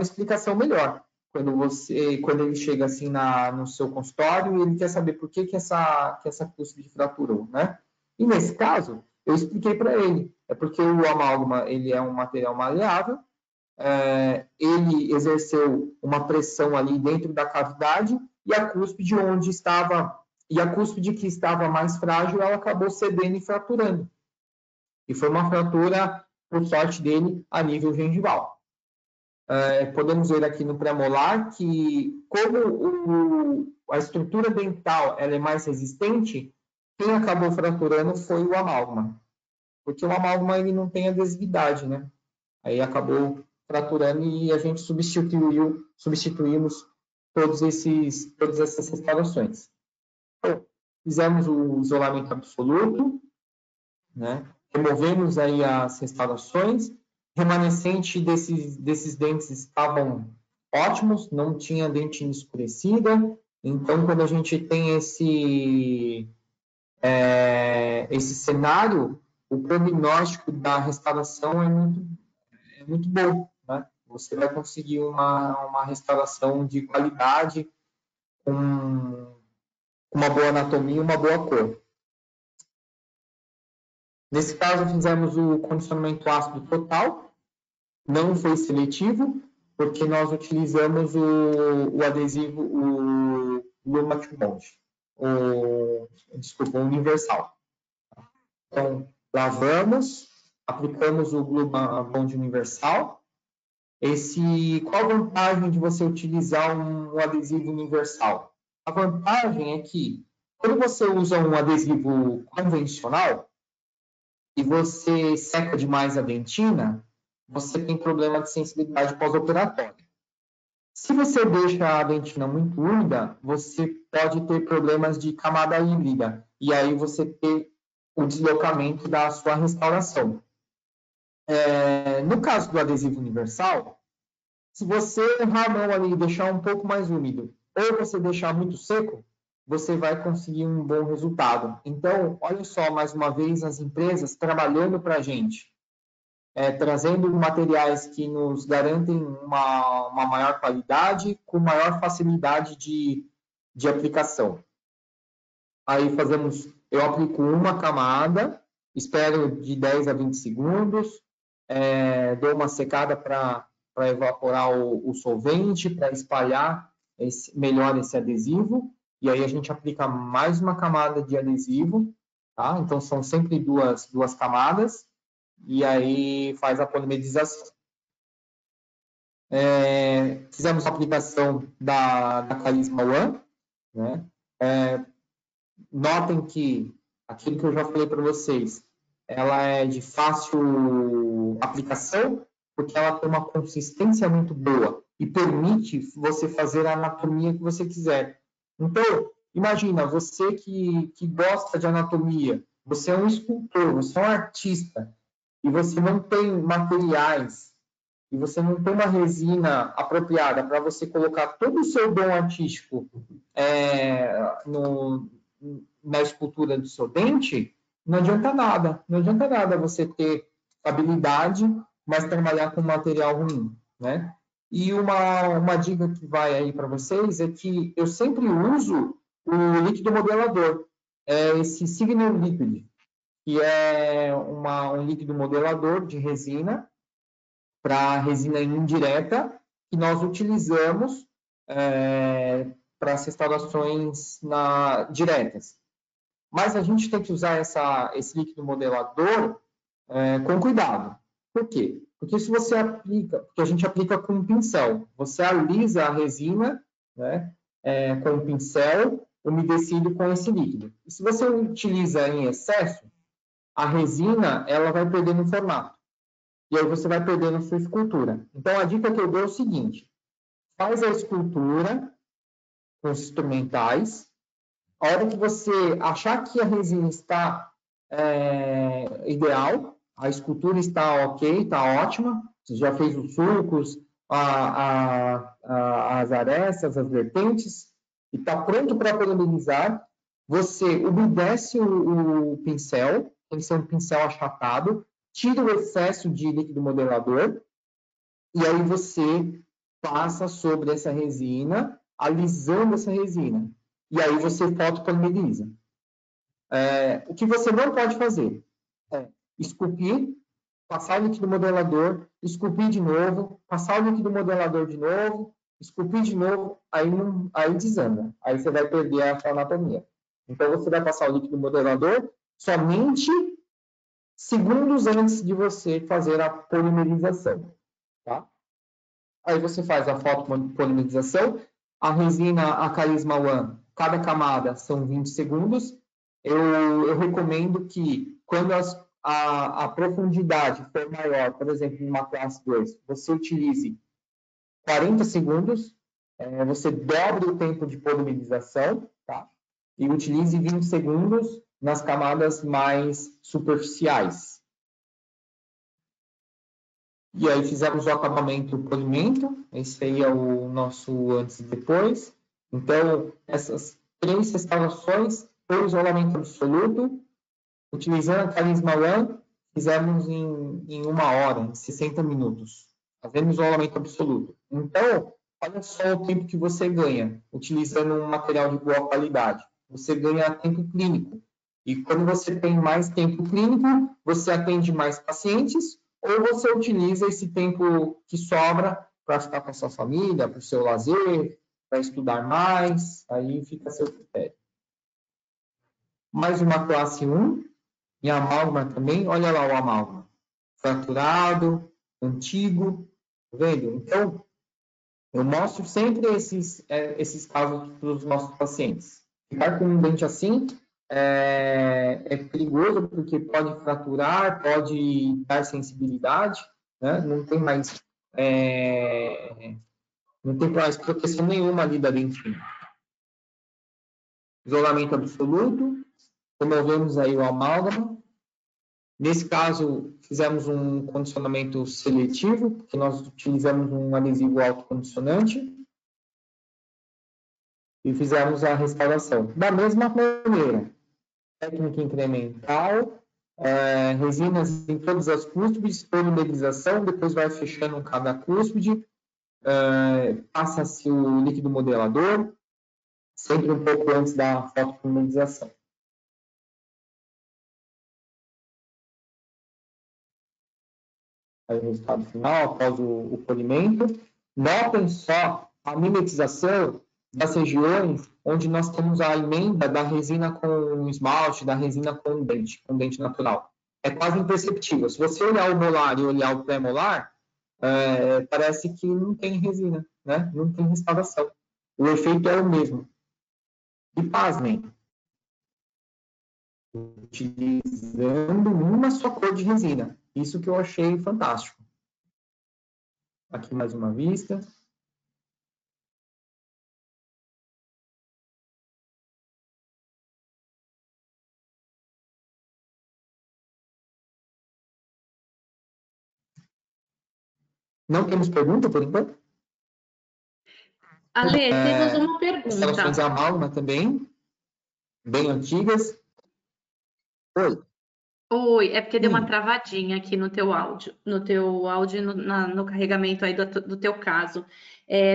explicação melhor. Quando ele chega assim no seu consultório, ele quer saber por que essa cúspide fraturou, né? E nesse caso, eu expliquei para ele, é porque o amálgama ele é um material maleável, ele exerceu uma pressão ali dentro da cavidade e a cúspide que estava mais frágil, ela acabou cedendo e fraturando. E foi uma fratura, por sorte dele, a nível gengival. Podemos ver aqui no premolar que, como a estrutura dental ela é mais resistente, quem acabou fraturando foi o amálgama. Porque o amálgama ele não tem adesividade, né? Aí acabou fraturando e a gente substituímos todas essas restaurações. Então, fizemos o isolamento absoluto, né? Removemos aí as restaurações, remanescente desses dentes estavam ótimos, não tinha dentina escurecida, então quando a gente tem esse cenário, o prognóstico da restauração é muito bom, né? Você vai conseguir uma restauração de qualidade, com uma boa anatomia e uma boa cor. Nesse caso, fizemos o condicionamento ácido total, não foi seletivo, porque nós utilizamos o adesivo, o Lumac Bond, o universal. Então, lavamos, aplicamos o Glue Bond universal. Qual a vantagem de você utilizar um adesivo universal? A vantagem é que, quando você usa um adesivo convencional e você seca demais a dentina, você tem problema de sensibilidade pós-operatória. Se você deixa a dentina muito úmida, você pode ter problemas de camada híbrida, e aí você ter o deslocamento da sua restauração. No caso do adesivo universal, se você errar a mão ali e deixar um pouco mais úmido, ou você deixar muito seco, você vai conseguir um bom resultado. Então, olha só, mais uma vez, as empresas trabalhando para a gente, trazendo materiais que nos garantem uma maior qualidade, com maior facilidade de aplicação. Aí eu aplico uma camada, espero de 10 a 20 segundos, dou uma secada para evaporar o solvente, para espalhar melhor esse adesivo, e aí a gente aplica mais uma camada de adesivo, tá? Então são sempre duas camadas, e aí faz a polimerização. Fizemos a aplicação da Carisma One, né? Notem que aquilo que eu já falei para vocês, ela é de fácil aplicação, porque ela tem uma consistência muito boa e permite você fazer a anatomia que você quiser. Então, imagina, você que gosta de anatomia, você é um escultor, você é um artista, e você não tem materiais, e você não tem uma resina apropriada para você colocar todo o seu dom artístico na escultura do seu dente, não adianta nada. Não adianta nada você ter habilidade, mas trabalhar com material ruim, né? E uma dica que vai aí para vocês é que eu sempre uso o líquido modelador, esse Signal Liquid, que é um líquido modelador de resina, para resina indireta, que nós utilizamos para as restaurações diretas. Mas a gente tem que usar esse líquido modelador com cuidado. Por quê? Porque se você porque a gente aplica com um pincel, você alisa a resina, né, com um pincel umedecido com esse líquido. E se você utiliza em excesso, a resina ela vai perdendo formato. E aí você vai perdendo sua escultura. Então, a dica que eu dou é o seguinte: faz a escultura com os instrumentais. A hora que você achar que a resina está ideal, a escultura está ok, está ótima, você já fez os sulcos, as arestas, as vertentes, e está pronto para polimerizar, você umedece o pincel, tem que ser um pincel achatado, tira o excesso de líquido modelador, e aí você passa sobre essa resina, alisando essa resina. E aí você fotopolimeriza. O que você não pode fazer é esculpir, passar o líquido modelador, esculpir de novo, passar o líquido modelador de novo, esculpir de novo, aí desanda. Aí você vai perder a sua anatomia. Então, você vai passar o líquido modelador somente segundos antes de você fazer a polimerização. Tá? Aí você faz a fotopolimerização. A resina, a Carisma One, cada camada são 20 segundos. Eu recomendo que, quando a profundidade for maior, por exemplo, numa classe 2, você utilize 40 segundos, você dobra o tempo de polimerização, tá? E utilize 20 segundos nas camadas mais superficiais. E aí fizemos o acabamento do polimento, esse aí é o nosso antes e depois. Então, essas 3 restaurações por isolamento absoluto, utilizando a Carisma One, fizemos em 1 hora, em 60 minutos. Fazemos isolamento absoluto. Então, olha só o tempo que você ganha, utilizando um material de boa qualidade. Você ganha tempo clínico. E quando você tem mais tempo clínico, você atende mais pacientes, ou você utiliza esse tempo que sobra para ficar com a sua família, para o seu lazer, para estudar mais, aí fica a seu critério. Mais uma classe 1, e amálgama também, olha lá o amálgama. Fraturado, antigo, tá vendo? Então, eu mostro sempre esses casos para os nossos pacientes. Ficar com um dente assim é perigoso, porque pode fraturar, pode dar sensibilidade, né? Não tem mais proteção nenhuma ali da dentina. Isolamento absoluto, removemos aí o amálgama. Nesse caso, fizemos um condicionamento seletivo, que nós utilizamos um adesivo autocondicionante e fizemos a restauração. Da mesma maneira, técnica incremental, resinas em todas as cúspides, polimerização, depois vai fechando cada cúspide, passa-se o líquido modelador, sempre um pouco antes da fotopolimerização. Aí o resultado final, após o polimento. Notem só a mimetização das regiões onde nós temos a emenda da resina com esmalte, da resina com dente natural. É quase imperceptível. Se você olhar o molar e olhar o pré-molar, parece que não tem resina, né? Não tem restauração. O efeito é o mesmo. E pasmem, utilizando uma só cor de resina. Isso que eu achei fantástico. Aqui mais uma vista. Não temos pergunta por enquanto? Ale, temos uma Instalações pergunta. amálgama também, bem antigas. Oi. Oi, é porque deu uma travadinha aqui no teu áudio, no carregamento aí do teu caso.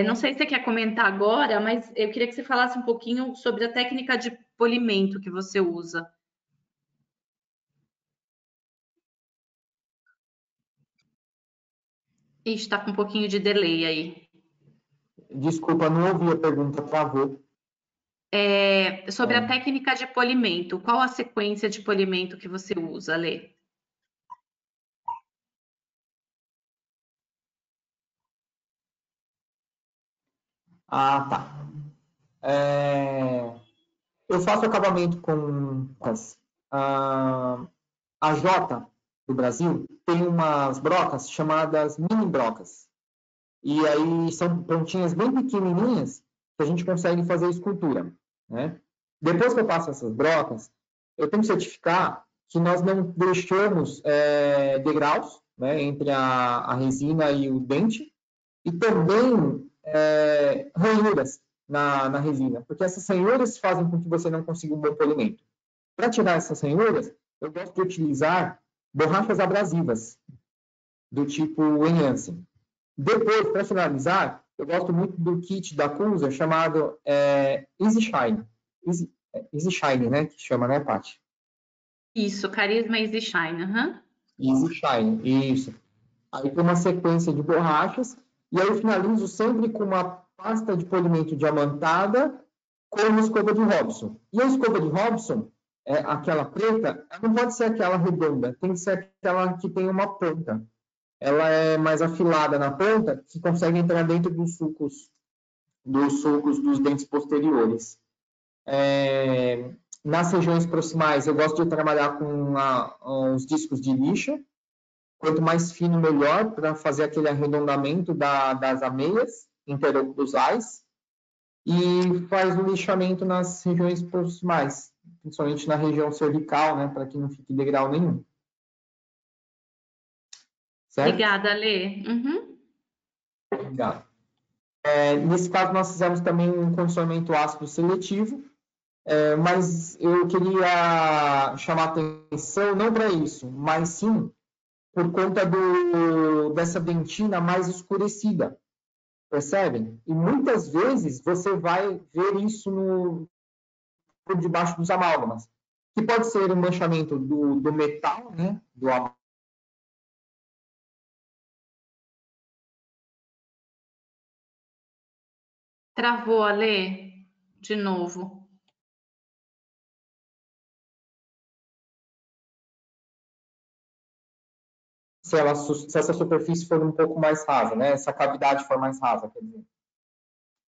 Não sei se você quer comentar agora, mas eu queria que você falasse um pouquinho sobre a técnica de polimento que você usa. Ixi, está com um pouquinho de delay aí. Desculpa, não ouvi a pergunta, travou. Sobre a técnica de polimento, qual a sequência de polimento que você usa, Lê? Ah, tá. Eu faço acabamento com a Jota do Brasil tem umas brocas chamadas mini brocas. E aí são pontinhas bem pequenininhas que a gente consegue fazer escultura, né? Depois que eu passo essas brocas, eu tenho que certificar que nós não deixamos degraus, né, entre a resina e o dente, e também ranhuras, na resina, porque essas ranhuras fazem com que você não consiga um bom polimento. Para tirar essas ranhuras, eu gosto de utilizar borrachas abrasivas, do tipo Enhancing. Depois, para finalizar, eu gosto muito do kit da Cooser chamado Easy Shine. Easy Shine, né? Que chama, né, Paty? Isso, Carisma Easy Shine. Easy Shine, isso. Aí tem uma sequência de borrachas, e aí eu finalizo sempre com uma pasta de polimento diamantada com uma escova de Robson. E a escova de Robson, aquela preta, não pode ser aquela redonda, tem que ser aquela que tem uma ponta. Ela é mais afilada na ponta, que consegue entrar dentro dos sulcos dos dentes posteriores. Nas regiões proximais, eu gosto de trabalhar com os discos de lixa. Quanto mais fino, melhor, para fazer aquele arredondamento das ameias interoclusais. E faz o lixamento nas regiões proximais, principalmente na região cervical, né, para que não fique degrau nenhum. Certo? Obrigada, Lê. Obrigado. Nesse caso, nós fizemos também um condicionamento ácido seletivo, mas eu queria chamar atenção não para isso, mas sim por conta dessa dentina mais escurecida, percebem? E muitas vezes você vai ver isso por debaixo dos amálgamas, que pode ser um manchamento do metal, né, do amálgama. Travou, Lê, de novo. Se essa superfície for um pouco mais rasa, né? Essa cavidade for mais rasa, quer dizer.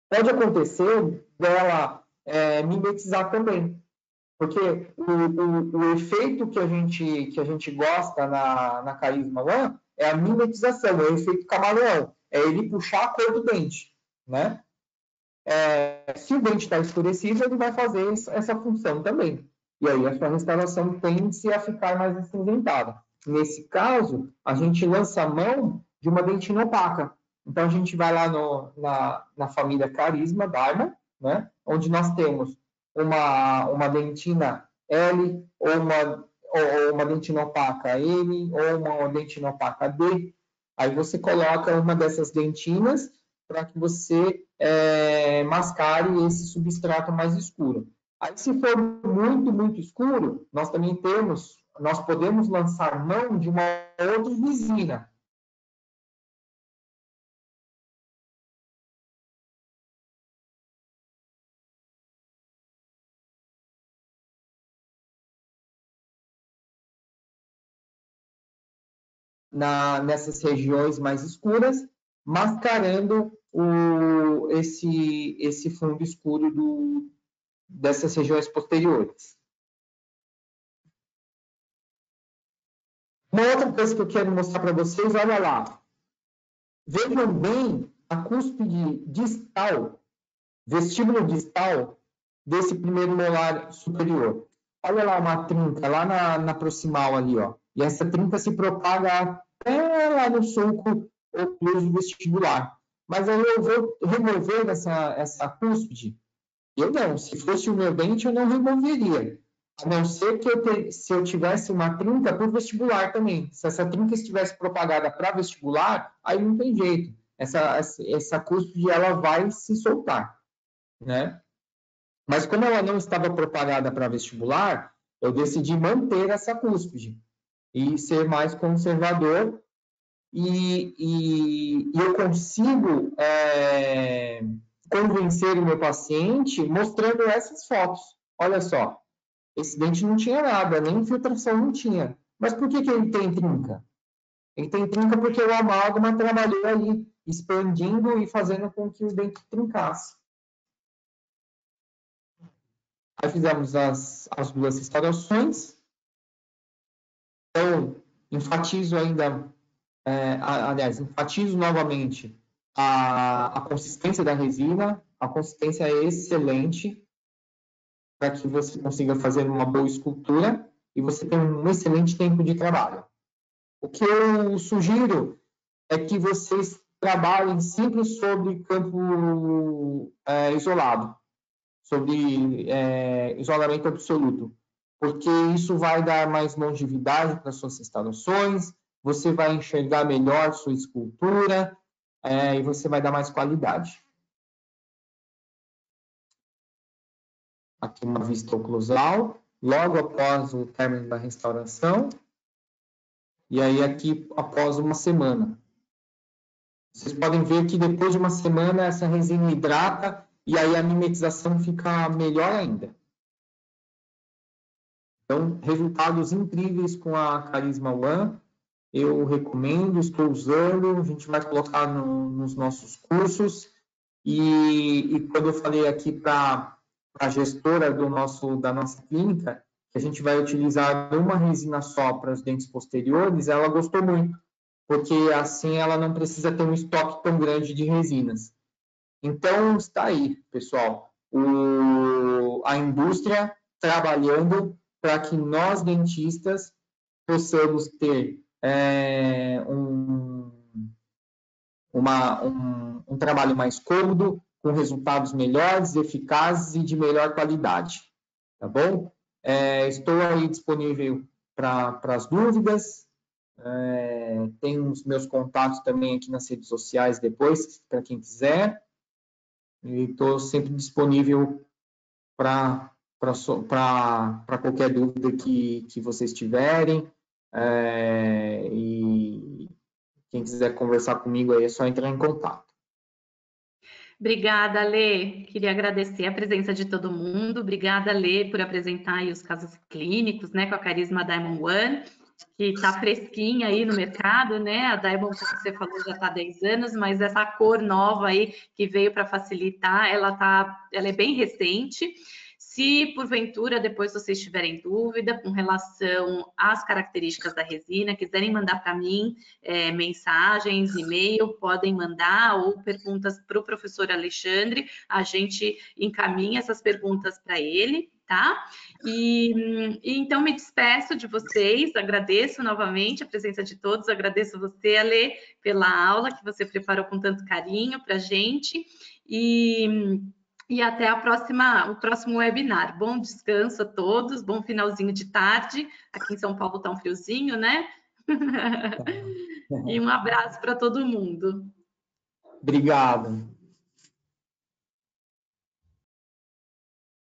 Pode acontecer dela mimetizar também, porque o efeito que a gente gosta na Carisma One é a mimetização, é o efeito camaleão, é ele puxar a cor do dente, né? Se o dente está escurecido, ele vai fazer essa função também. E aí a sua restauração tende a ficar mais acinzentada. Nesse caso, a gente lança a mão de uma dentina opaca. Então, a gente vai lá na família Carisma, Diamond, né? Onde nós temos uma dentina L, ou uma dentina opaca M, ou uma dentina opaca D. Aí você coloca uma dessas dentinas para que você mascare esse substrato mais escuro. Aí, se for muito, muito escuro, nós podemos lançar mão de uma outra resina. Nessas regiões mais escuras, mascarando esse fundo escuro dessas regiões posteriores. Uma outra coisa que eu quero mostrar para vocês, olha lá. Vejam bem a cúspide distal, vestíbulo distal, desse primeiro molar superior. Olha lá uma trinca, lá na proximal ali, ó. E essa trinca se propaga até lá no sulco ocluso vestibular. Mas aí eu vou remover essa cúspide? Eu não. Se fosse o meu dente, eu não removeria. A não ser que se eu tivesse uma trinca para o vestibular também. Se essa trinca estivesse propagada para vestibular, aí não tem jeito. Essa cúspide ela vai se soltar, né? Mas como ela não estava propagada para vestibular, eu decidi manter essa cúspide e ser mais conservador e eu consigo convencer o meu paciente mostrando essas fotos. Olha só, esse dente não tinha nada, nem infiltração não tinha. Mas por que ele tem trinca? Ele tem trinca porque o amálgama trabalhou ali, expandindo e fazendo com que o dente trincasse. Aí fizemos as duas restaurações. Então, enfatizo novamente a consistência da resina. A consistência é excelente para que você consiga fazer uma boa escultura e você tenha um excelente tempo de trabalho. O que eu sugiro é que vocês trabalhem sempre sobre campo isolado, sobre isolamento absoluto, porque isso vai dar mais longevidade para suas instalações, você vai enxergar melhor sua escultura e você vai dar mais qualidade. Aqui uma vista oclusal, logo após o término da restauração, e aí aqui após uma semana. Vocês podem ver que depois de uma semana essa resina hidrata e aí a mimetização fica melhor ainda. Então, resultados incríveis com a Carisma One. Eu recomendo, estou usando, a gente vai colocar nos nossos cursos. E quando eu falei aqui para a gestora da nossa clínica, que a gente vai utilizar uma resina só para os dentes posteriores, ela gostou muito, porque assim ela não precisa ter um estoque tão grande de resinas. Então, está aí, pessoal, a indústria trabalhando para que nós, dentistas, possamos ter um trabalho mais cômodo, com resultados melhores, eficazes e de melhor qualidade. Tá bom? Estou aí disponível para as dúvidas. Tem os meus contatos também aqui nas redes sociais depois, para quem quiser. E estou sempre disponível para qualquer dúvida que vocês tiverem. E quem quiser conversar comigo aí é só entrar em contato. Obrigada, Lê. Queria agradecer a presença de todo mundo. Obrigada, Lê, por apresentar aí os casos clínicos, né, com a Carisma Diamond One, que está fresquinha aí no mercado, né? A Diamond, como você falou, já está há 10 anos, mas essa cor nova aí que veio para facilitar, ela é bem recente. Se, porventura, depois vocês tiverem dúvida com relação às características da resina, quiserem mandar para mim mensagens, e-mail, podem mandar, ou perguntas para o professor Alexandre, a gente encaminha essas perguntas para ele, tá? E então me despeço de vocês, agradeço novamente a presença de todos, agradeço você, Ale, pela aula que você preparou com tanto carinho para a gente, e até o próximo webinar. Bom descanso a todos, bom finalzinho de tarde. Aqui em São Paulo está um friozinho, né? E um abraço para todo mundo. Obrigado.